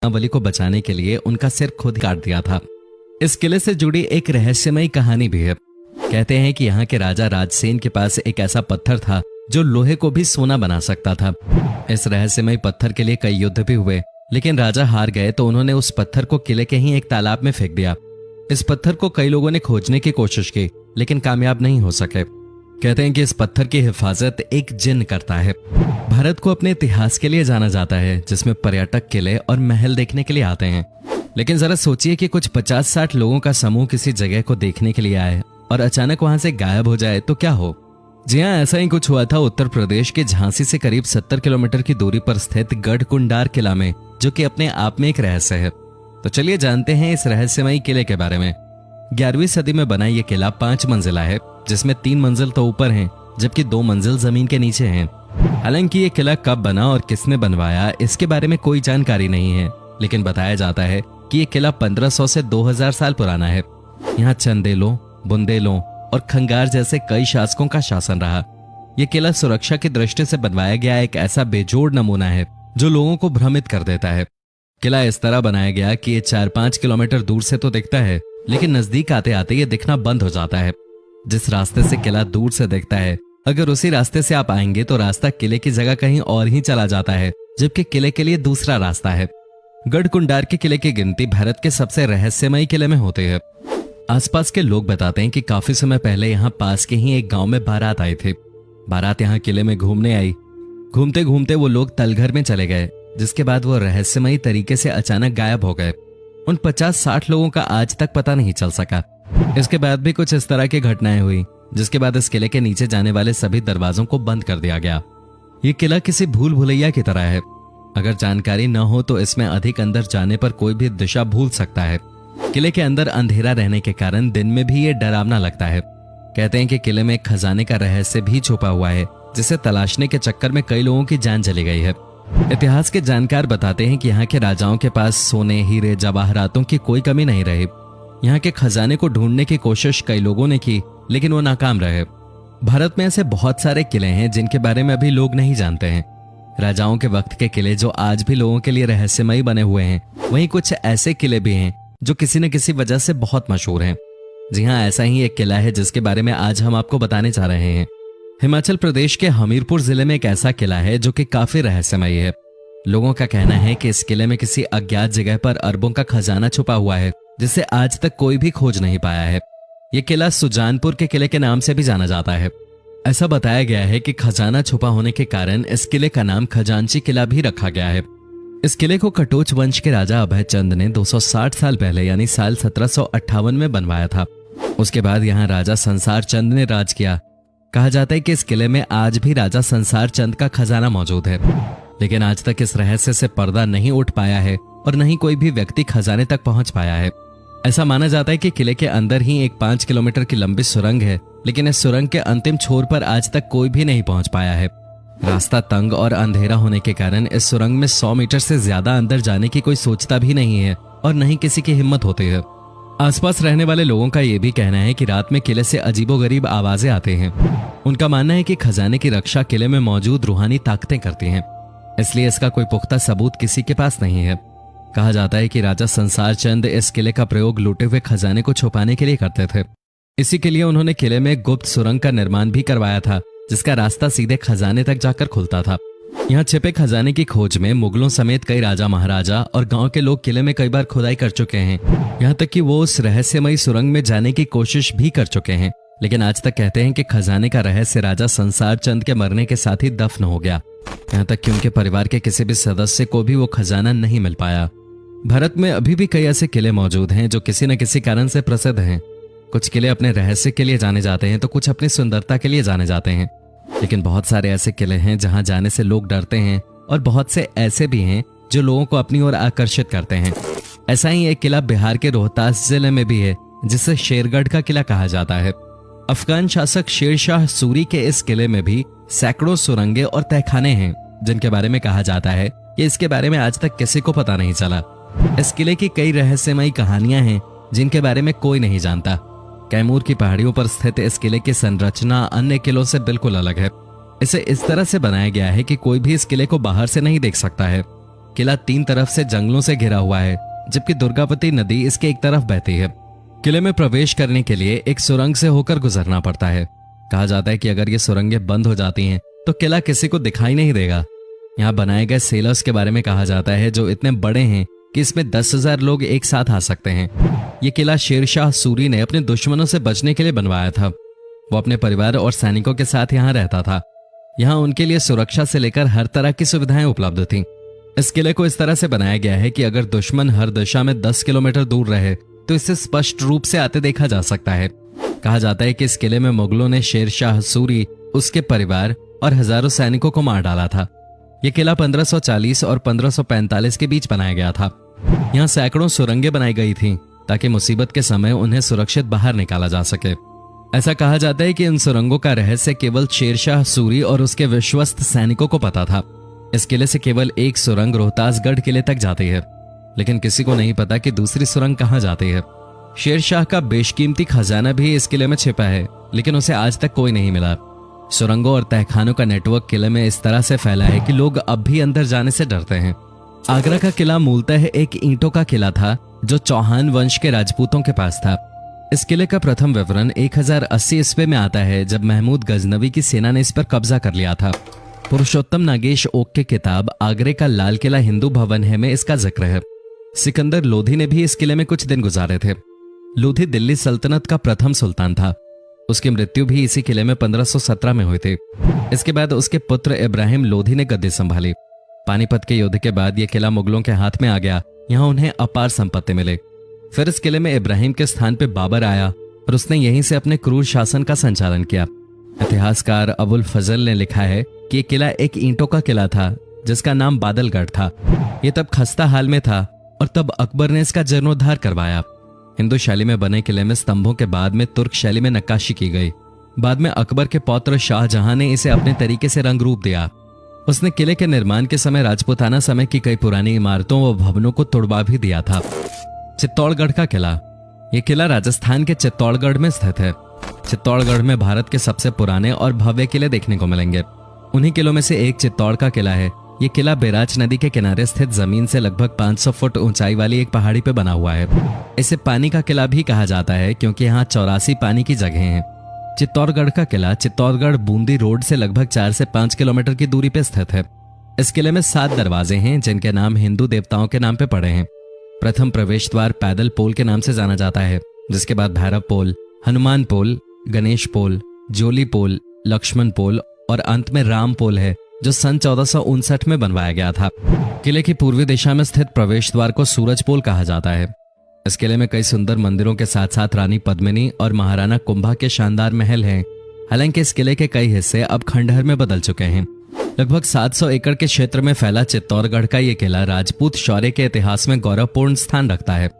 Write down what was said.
बलि को बचाने के लिए उनका सिर खुद काट दिया था। इस किले से जुड़ी एक रहस्यमयी कहानी भी है। कहते हैं कि यहाँ के राजा राजसेन के पास एक ऐसा पत्थर था जो लोहे को भी सोना बना सकता था। इस रहस्यमयी पत्थर के लिए कई युद्ध भी हुए, लेकिन राजा हार गए तो उन्होंने उस पत्थर को किले के ही एक तालाब में फेंक दिया। इस पत्थर को कई लोगों ने खोजने की कोशिश की, लेकिन कामयाब नहीं हो सके। कहते हैं कि इस पत्थर की हिफाजत एक जिन करता है। भारत को अपने इतिहास के लिए जाना जाता है, जिसमें पर्यटक किले और महल देखने के लिए आते हैं। लेकिन जरा सोचिए कि कुछ 50-60 लोगों का समूह किसी जगह को देखने के लिए आए और अचानक वहां से गायब हो जाए तो क्या हो। जी हाँ, ऐसा ही कुछ हुआ था उत्तर प्रदेश के झांसी से करीब 70 किलोमीटर की दूरी पर स्थित गढ़कुंडार किला में, जो कि अपने आप में एक रहस्य है। तो चलिए जानते हैं इस रहस्यमयी किले के बारे में। 11वीं सदी में बना यह किला 5 मंजिला है, जिसमें 3 मंजिल तो ऊपर हैं, जबकि 2 मंजिल जमीन के नीचे हैं। हालांकि ये किला कब बना और किसने बनवाया, इसके बारे में कोई जानकारी नहीं है, लेकिन बताया जाता है कि ये किला 1500 से 2000 साल पुराना है। यहाँ चंदेलों, बुंदेलों और खंगार जैसे कई शासकों का शासन रहा। यह किला सुरक्षा की दृष्टि से बनवाया गया एक ऐसा बेजोड़ नमूना है जो लोगों को भ्रमित कर देता है। किला इस तरह बनाया गया कि ये 4-5 किलोमीटर दूर से तो दिखता है, लेकिन नजदीक आते आते ये दिखना बंद हो जाता है। जिस रास्ते से किला दूर से दिखता है, अगर उसी रास्ते से आप आएंगे तो रास्ता किले की जगह कहीं और ही चला जाता है, जबकि किले के लिए दूसरा रास्ता है। गढ़कुंडार के किले की गिनती भारत के सबसे रहस्यमयी किले में होती है। आसपास के लोग बताते हैं कि काफी समय पहले यहाँ पास के ही एक गांव में बारात आई थी। बारात यहाँ किले में घूमने आई। घूमते घूमते वो लोग तलघर में चले गए, जिसके बाद वो रहस्यमयी तरीके से अचानक गायब हो गए। उन 50-60 लोगों का आज तक पता नहीं चल सका। इसके बाद भी कुछ इस तरह की घटनाएं हुई, जिसके बाद इस किले के नीचे जाने वाले सभी दरवाजों को बंद कर दिया गया। ये किला किसी भूल भुलैया की तरह है। अगर जानकारी न हो तो इसमें अधिक अंदर जाने पर कोई भी दिशा भूल सकता है। किले के अंदर अंधेरा रहने के कारण दिन में भी ये डरावना लगता है। कहते हैं कि किले में एक खजाने का रहस्य भी छुपा हुआ है, जिसे तलाशने के चक्कर में कई लोगों की जान चली गई है। इतिहास के जानकार बताते हैं कि यहाँ के राजाओं के पास सोने, हीरे, जवाहरातों की कोई कमी नहीं रही। यहाँ के खजाने को ढूंढने की कोशिश कई लोगों ने की, लेकिन वो नाकाम रहे। भारत में ऐसे बहुत सारे किले हैं जिनके बारे में अभी लोग नहीं जानते हैं। राजाओं के वक्त के किले जो आज भी लोगों के लिए रहस्यमयी बने हुए हैं, वहीं कुछ ऐसे किले भी हैं जो किसी न किसी वजह से बहुत मशहूर हैं। जी हाँ, ऐसा ही एक किला है जिसके बारे में आज हम आपको बताने जा रहे हैं। हिमाचल प्रदेश के हमीरपुर जिले में एक ऐसा किला है जो कि काफी रहस्यमयी है। लोगों का कहना है कि इस किले में किसी अज्ञात जगह पर अरबों का खजाना छुपा हुआ है, जिसे आज तक कोई भी खोज नहीं पाया है। यह किला सुजानपुर के किले के नाम से भी जाना जाता है। ऐसा बताया गया है कि खजाना छुपा होने के कारण इस किले का नाम खजांची किला भी रखा गया है। इस किले को कटोच वंश के राजा अभय चंद ने 260 साल पहले यानी साल 1758 में बनवाया था। उसके बाद यहाँ राजा संसार चंद ने राज किया। कहा जाता है कि इस किले में आज भी राजा संसार चंद का खजाना मौजूद है, लेकिन आज तक इस रहस्य से पर्दा नहीं उठ पाया है और न ही कोई भी व्यक्ति खजाने तक पहुंच पाया है। ऐसा माना जाता है कि किले के अंदर ही एक 5 किलोमीटर की लंबी सुरंग है, लेकिन इस सुरंग के अंतिम छोर पर आज तक कोई भी नहीं पहुंच पाया है। रास्ता तंग और अंधेरा होने के कारण इस सुरंग में 100 मीटर से ज्यादा अंदर जाने की कोई सोचता भी नहीं है और न ही किसी की हिम्मत होती है। आसपास रहने वाले लोगों का यह भी कहना है कि रात में किले से अजीबोगरीब आवाजें आते हैं। उनका मानना है कि खजाने की रक्षा किले में मौजूद रूहानी ताकतें करती हैं, इसलिए इसका कोई पुख्ता सबूत किसी के पास नहीं है। कहा जाता है कि राजा संसार चंद इस किले का प्रयोग लूटे हुए खजाने को छुपाने के लिए करते थे। इसी के लिए उन्होंने किले में गुप्त सुरंग का निर्माण भी करवाया था, जिसका रास्ता सीधे खजाने तक जाकर खुलता था। यहाँ छिपे खजाने की खोज में मुगलों समेत कई राजा महाराजा और गांव के लोग किले में कई बार खुदाई कर चुके हैं। यहाँ तक कि वो उस रहस्यमयी सुरंग में जाने की कोशिश भी कर चुके हैं, लेकिन आज तक कहते हैं कि खजाने का रहस्य राजा संसार चंद के मरने के साथ ही दफन हो गया। यहाँ तक कि उनके परिवार के किसी भी सदस्य को भी वो खजाना नहीं मिल पाया। भारत में अभी भी कई ऐसे किले मौजूद हैं जो किसी न किसी कारण से प्रसिद्ध हैं। कुछ किले अपने रहस्य के लिए जाने जाते हैं तो कुछ अपनी सुंदरता के लिए जाने जाते हैं, लेकिन बहुत सारे ऐसे किले हैं जहां जाने से लोग डरते हैं और बहुत से ऐसे भी हैं जो लोगों को अपनी ओर आकर्षित करते हैं। ऐसा ही एक किला बिहार के रोहतास जिले में भी है, जिसे शेरगढ़ का किला कहा जाता है। अफगान शासक शेरशाह सूरी के इस किले में भी सैकड़ों सुरंगें और तहखाने हैं, जिनके बारे में कहा जाता है कि इसके बारे में आज तक किसी को पता नहीं चला। इस किले की कई रहस्यमयी कहानियां हैं जिनके बारे में कोई नहीं जानता। कैमूर की पहाड़ियों पर स्थित इस किले की संरचना अन्य किलों से बिल्कुल अलग है। इसे इस तरह से बनाया गया है कि कोई भी इस किले को बाहर से नहीं देख सकता है। किला 3 तरफ से जंगलों से घिरा हुआ है, जबकि दुर्गावती नदी इसके एक तरफ बहती है। किले में प्रवेश करने के लिए एक सुरंग से होकर गुजरना पड़ता है। कहा जाता है कि अगर ये सुरंगें बंद हो जाती हैं तो किला किसी को दिखाई नहीं देगा। यहाँ बनाए गए सेलर्स के बारे में कहा जाता है जो इतने बड़े हैं कि इसमें 10,000 लोग एक साथ आ सकते हैं। ये किला शेरशाह सूरी ने अपने दुश्मनों से बचने के लिए बनवाया था। वो अपने परिवार और सैनिकों के साथ यहाँ रहता था। यहाँ उनके लिए सुरक्षा से लेकर हर तरह की सुविधाएं उपलब्ध थीं। इस किले को इस तरह से बनाया गया है कि अगर दुश्मन हर दिशा में 10 किलोमीटर दूर रहे तो इसे स्पष्ट रूप से आते देखा जा सकता है। कहा जाता है कि इस किले में मुगलों ने शेरशाह सूरी, उसके परिवार और हजारों सैनिकों को मार डाला था। यह किला 1540 और 1545 के बीच बनाया गया था। यहाँ सैकड़ों सुरंगें बनाई गई थीं ताकि मुसीबत के समय उन्हें सुरक्षित बाहर निकाला जा सके। ऐसा कहा जाता है कि इन सुरंगों का रहस्य केवल शेरशाह सूरी और उसके विश्वस्त सैनिकों को पता था। इस किले से केवल एक सुरंग रोहतासगढ़ किले तक जाती है, लेकिन किसी को नहीं पता कि दूसरी सुरंग कहाँ जाती है। शेरशाह का बेशकीमती खजाना भी इस किले में छिपा है, लेकिन उसे आज तक कोई नहीं मिला। सुरंगों और तहखानों का नेटवर्क किले में इस तरह से फैला है कि लोग अब भी अंदर जाने से डरते हैं। आगरा का किला मूलतः एक ईंटों का किला था जो चौहान वंश के राजपूतों के पास था। इस किले का प्रथम विवरण 1080 ईस्वी में आता है, जब महमूद गजनवी की सेना ने इस पर कब्जा कर लिया था। पुरुषोत्तम नागेश ओक की किताब आगरे का लाल किला हिंदू भवन है में इसका जिक्र है। सिकंदर लोधी ने भी इस किले में कुछ दिन गुजारे थे। लोधी दिल्ली सल्तनत का प्रथम सुल्तान था। उसकी मृत्यु भी इसी किले में 1517 में हुई थी। इसके बाद उसके पुत्र इब्राहिम लोधी ने गद्दी संभाली। पानीपत के युद्ध के बाद यह किला मुगलों के हाथ में आ गया। यहाँ उन्हें अपार संपत्ति मिले। फिर इस किले में इब्राहिम के स्थान पर बाबर आया और उसने यहीं से अपने क्रूर शासन का संचालन किया। इतिहासकार अबुल फजल ने लिखा है कि यह किला एक ईंटों का किला था जिसका नाम बादलगढ़ था। यह तब खस्ता हाल में था और तब अकबर ने इसका जीर्णोद्धार करवाया। हिंदू शैली में बने किले में स्तंभों के बाद में तुर्क शैली में नक्काशी की गई। बाद में अकबर के पौत्र शाहजहां ने इसे अपने तरीके से रंग रूप दिया। उसने किले के निर्माण के समय राजपूताना समय की कई पुरानी इमारतों व भवनों को तुड़वा भी दिया था। चित्तौड़गढ़ का किला। यह किला राजस्थान के चित्तौड़गढ़ में स्थित है। चित्तौड़गढ़ में भारत के सबसे पुराने और भव्य किले देखने को मिलेंगे। उन्हीं किलों में से एक चित्तौड़ का किला है। यह किला बैराज नदी के किनारे स्थित जमीन से लगभग 500 फुट ऊंचाई वाली एक पहाड़ी पर बना हुआ है। इसे पानी का किला भी कहा जाता है क्योंकि यहाँ 84 पानी की जगह हैं। चित्तौड़गढ़ का किला चित्तौड़गढ़ बूंदी रोड से लगभग 4 से 5 किलोमीटर की दूरी पर स्थित है। इस किले में 7 दरवाजे हैं जिनके नाम हिंदू देवताओं के नाम पे पड़े हैं। प्रथम प्रवेश द्वार पैदल पोल के नाम से जाना जाता है, जिसके बाद भैरव पोल, हनुमान पोल, गणेश पोल, जोली पोल, लक्ष्मण पोल और अंत में राम पोल है जो सन 1459 में बनवाया गया था। किले की पूर्वी दिशा में स्थित प्रवेश द्वार को सूरज पोल कहा जाता है। इस किले में कई सुंदर मंदिरों के साथ साथ रानी पद्मिनी और महाराणा कुंभा के शानदार महल हैं। हालांकि इस किले के कई हिस्से अब खंडहर में बदल चुके हैं। लगभग 700 एकड़ के क्षेत्र में फैला चित्तौड़गढ़ का ये किला राजपूत शौर्य के इतिहास में गौरवपूर्ण स्थान रखता है।